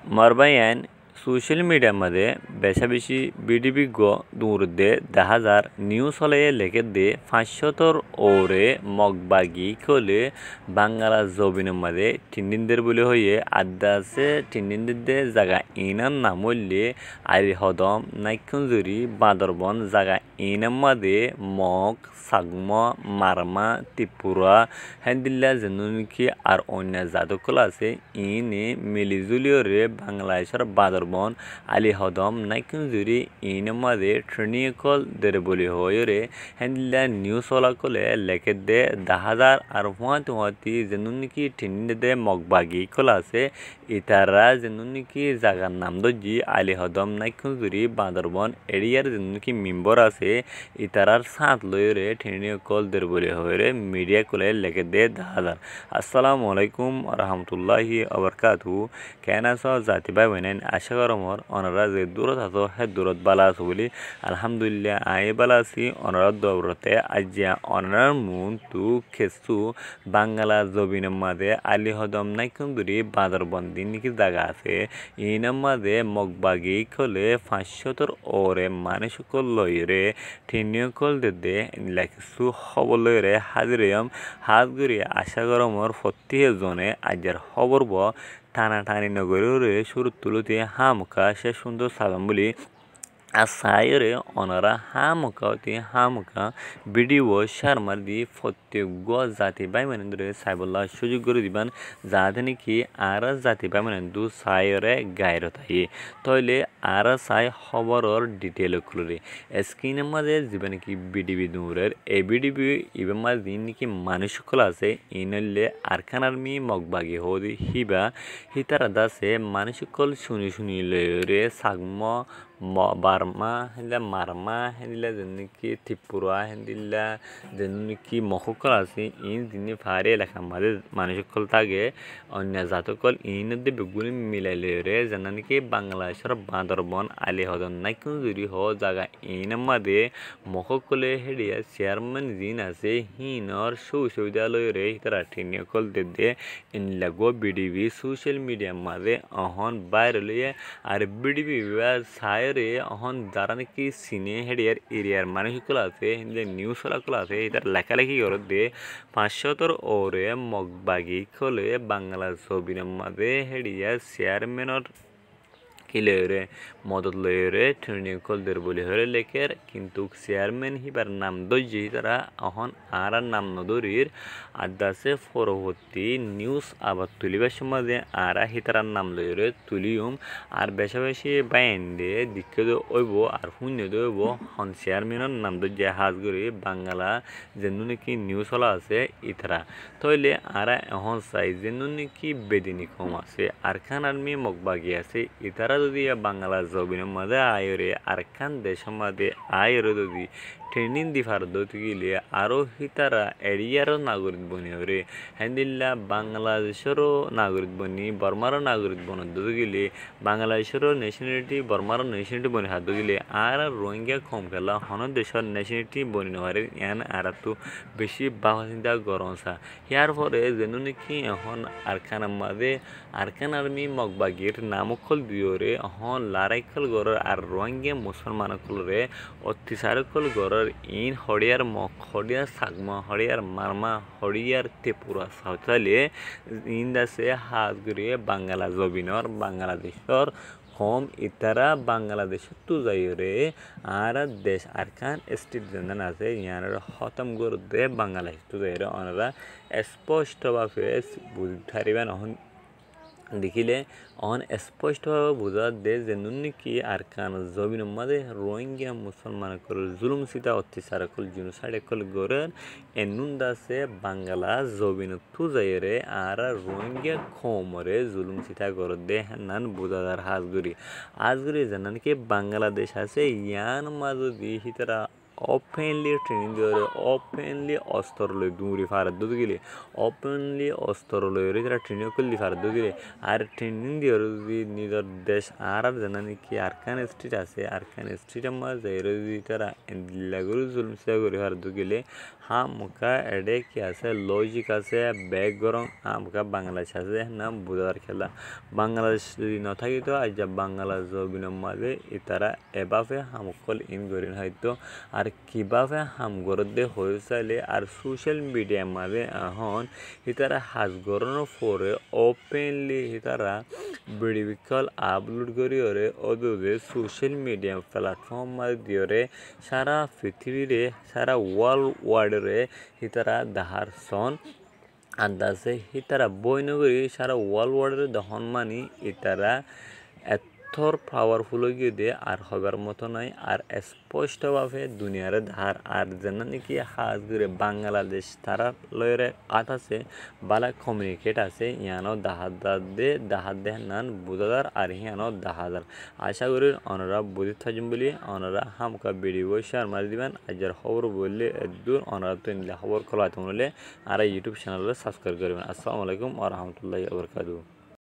मरबायन social मीडियामध्ये বেশাবেশি বিডিবিজ্ঞ দুরুদ্দে 10,000 news হলে লেখে দে 500 ওরে মগবাগি খোলে বাংলা জবিনমাদে টিন্দিনদের বলে হয়ে আদাসে টিন্দিনদের জায়গা ইনান নামলে আরি হদম নাইকুঞ্জুরি বাঁদরবন জায়গা ইনামাদে মগ সাগম মারমা ত্রিপুরা হ্যান্দিল্লা জেনুনিকি আর অন্য জাদকল আছে ইনে মিলিজুলিওরে বাংলাদেশের বাঁদরবন আলি হদম নাইকুঞ্জুরি ইনমাদে ট্রেনিকল দের বলি হয়ে হ্যান্দিল্লা নিউজ হলাকলে লেখে দে 10,000 আর হুয়াতি জেনুনিকি টিন্দিদে মগবাগি কল আছে ইতারা জেনুনিকি জাগার নাম দজি আলি হদম নাইকুঞ্জুরি বাঁদরবন এরিয়ার জেনুনিকি মেম্বর আছে ইতারার সাথ লয়রে ট্রেনিকল দের বলি হয়ে মিডিয়া কলে লেখে দে 10,000 আসসালামু আলাইকুম রহমতুল্লাহি আবরকাতু কেন আছো জাতি ভাই বোনেন আশা করমর অনারা যে দূরত আছো হে দূরত বালা আছো বলি আলহামদুলিল্লাহ আই বালা আছি অনারার দৌরতে আজিয়া অনারার মুন তু খেসু বাংলা জবিনের মাঝে আলি হদম নাইকুন্দুরি বাঁদরবন্দি নাকি জায়গা আছে ইনার মাঝে মগবাগি খোলে 500 ওরে মানে সকল লইরে ঠিনিয়কল দে লেখসু খবর লইরে হাজিরিয়ম হাত গুড়ি আশা গরমর ফত্তিহে জনে আজের খবর ব টানাটানি নগরে শুরু তুলতে হামকা সে সুন্দর সালাম বলি আর সায়রে ওনারা হামকা ভিডিও শারমার দি প্রত্যেক জাতি ভাই মানে ধরে সাইবল্লা সুযোগ করে দিবান যাতে নাকি আর জাতি ভাই মানে দু সায়রে গায়ের তাই তইলে আর সাই খবরের ডিটেল খুলে স্ক্রিনের মাঝে যাবে নাকি বিডিবি দূরের এই বিডিবি ইবের মাঝে দিন নাকি মানুষ সকল আছে ইনলে আরখান আর্মি মগবাগি হদি হিবা হিতারা দাসে মানুষ সকল শুনি রে সাগম বার্মা হেলা মারমা হেলা যেনকি ত্রিপুরা হেলা যেনকি মহকল আছে ইন দিনে ফারে লেখা মাঝে মানুষ সকল থাকে অন্য জাতকল ইনদে বেগুলি মিলাইলে রে যেন নাকি বাংলাদেশের বাঁদরবন আলি হদন নাইকুঞ্জুরি হ জায়গা ইন মাঝে মহকলে হেডিয়া চেয়ারম্যান জিন আছে হিনর সুবিধালয় রে তারা ঠিনিয়কল দে ইন লাগো বিডিবি সোশ্যাল মিডিয়া মাঝে অহন বাইরে লইয়ে আর বিডিবি সায়রে অহন যারা নাকি সিনে হেডিয়ার এরিয়ার মানুষগুলো আছে নিউজ হলাগুলো আছে এটার লেখালেখি করে দে 500 ওরে মগবাগি খোলে বাংলা ছবির মাঝে হেডিয়া চেয়ারম্যানের কিলেরে মদত লয়রে ট্রেনিকল দের বলি হরে লেখের কিন্তু চেয়ারম্যান হিবার নাম দজি তারা অহন আর নাম নদরির আদাসে পরবর্তী নিউজ আবার তুলিবার সমাজে আর হিতারার নাম লয়রে তুলিউম আর বেশি বাইন্দে দিকে ওইব আর শূন্য দইব হন চেয়ারম্যানের নাম দজি হাজ করে বাংলা যেন নাকি নিউজ হলা আছে ইতারা তইলে আর এখন চাই যেন নাকি বেদিনী কম আছে আর খান আর্মি মগবাগি আছে ইতারা যদি বাংলা জবিনের মাঝে আয়রে আর খান দেশের মাঝে আয়রে যদি ট্রেনিং দি ভারত গেলে আরও হিতারা এরিয়ারও নাগরিক বনি হরে হ্যান্দিল্লা বাংলাদেশেরও নাগরিক বনি বর্মারও নাগরিক বনদ গেলে বাংলাদেশেরও ন্যাশনালিটি বর্মারও ন্যাশনালিটি বনি হাত গেলে আর রোহিঙ্গা কম খেলা হন দেশের ন্যাশনালিটি বনি নহারে ইয়ান আর তো বেশি বাবা চিন্তা গরম সা ইয়ার পরে যেন নাকি এখন আরখানার মাঝে আরখান আর্মি মগবাগির নামকল দিওরে হন লারাইকল গড়ের আর রোহিঙ্গা মুসলমানকলরে অত্যাচারকল গড়ের ইন হরিয়ার হরিয়ার সাগমা হরিয়ার মারমা হরিয়ার ত্রিপুরা সাঁওতালে ইন দাসে হাত ঘুরিয়ে বাংলা জবিনর বাংলাদেশর কম ইতারা বাংলাদেশের তু যাই রে আর দেশ আর খান স্টেট যেন আছে ইয়ার খতম করে দে বাংলাদেশ তু যাই রে ওনারা স্পষ্টভাবে বুঝারিবেন অহন দেখিলে অন স্পষ্টভাবে বোঝা দে যে নাকি আর কান জমিনের মাঝে রোহিঙ্গা মুসলমান কল জুলুম সিতা অত্যাচার কল জিনোসাইড কল গরের এনুন দাসে বাংলা জমিন তু যাইরে আর রোহিঙ্গা খমরে জুলুম সিতা করে দে নান বোঝাদার হাজগুড়ি যে নাকি বাংলাদেশ আছে ইয়ান মাঝে দি হিতারা openly training diore openly অস্ত্রলৈ দূরে ফারাদ গেলে openly অস্ত্রলৈ এরা ট্রেনিং করলি ফারাদ গেলে আর ট্রেনিং দিওর যদি নিজের দেশ আর জানানি কি আরকান স্ট্রিট আছে আরকান স্ট্রিটের মাঝে এরা যদি তারা লাগরে জুলমিসা করে ফারাদ গেলে হামকা এডে কি আছে লজিক আছে ব্যাকগ্রাউন্ড হামকা বাংলাদেশ আছে না বুঝার খেলা বাংলাদেশ যদি না থাকি তো আজ বাংলাদেশ জবিনের মাঝে তারা এভাবে হামকল ইন করেন হয়তো আর কিভাবে হামগরদে হয়েছিলে আর সোশ্যাল মিডিয়ার মাঝে এখন তারা হাজগরনের পরে ওপেনলি তারা ভিডিও আপলোড করি ওরে ওদের সোশ্যাল মিডিয়া প্ল্যাটফর্ম মাঝে দিয়ে সারা পৃথিবীরে সারা ওয়ার্ল্ডে তারা দাহার সন আন্দাজে তারা বই নগরী সারা ওয়ার্ল্ডে দহন মানি তারা এথর পাওয়ারফুল গিয়ে দিয়ে আর হবার মতো নয় আর স্পষ্টভাবে দুনিয়ারে ধার আর যেন নাকি হাজ করে বাংলাদেশ তারা লয়রে আত আছে বালা কমিউনিকেট আছে ইয়ানো দাহাদ দে নান বুঝাদার আর ইয়ানো দাহাদার আশা করি ওনারা বুঝে থাকবেন বলি ওনারা হামকা ভিডিও শেয়ার মারি দিবেন আজের খবর বললে দূর ওনারা তো খবর খোলা হলে আর ইউটিউব চ্যানেলে সাবস্ক্রাইব করবেন আসসালামু আলাইকুম ওয়া রাহমাতুল্লাহি ওয়া বারাকাতুহু।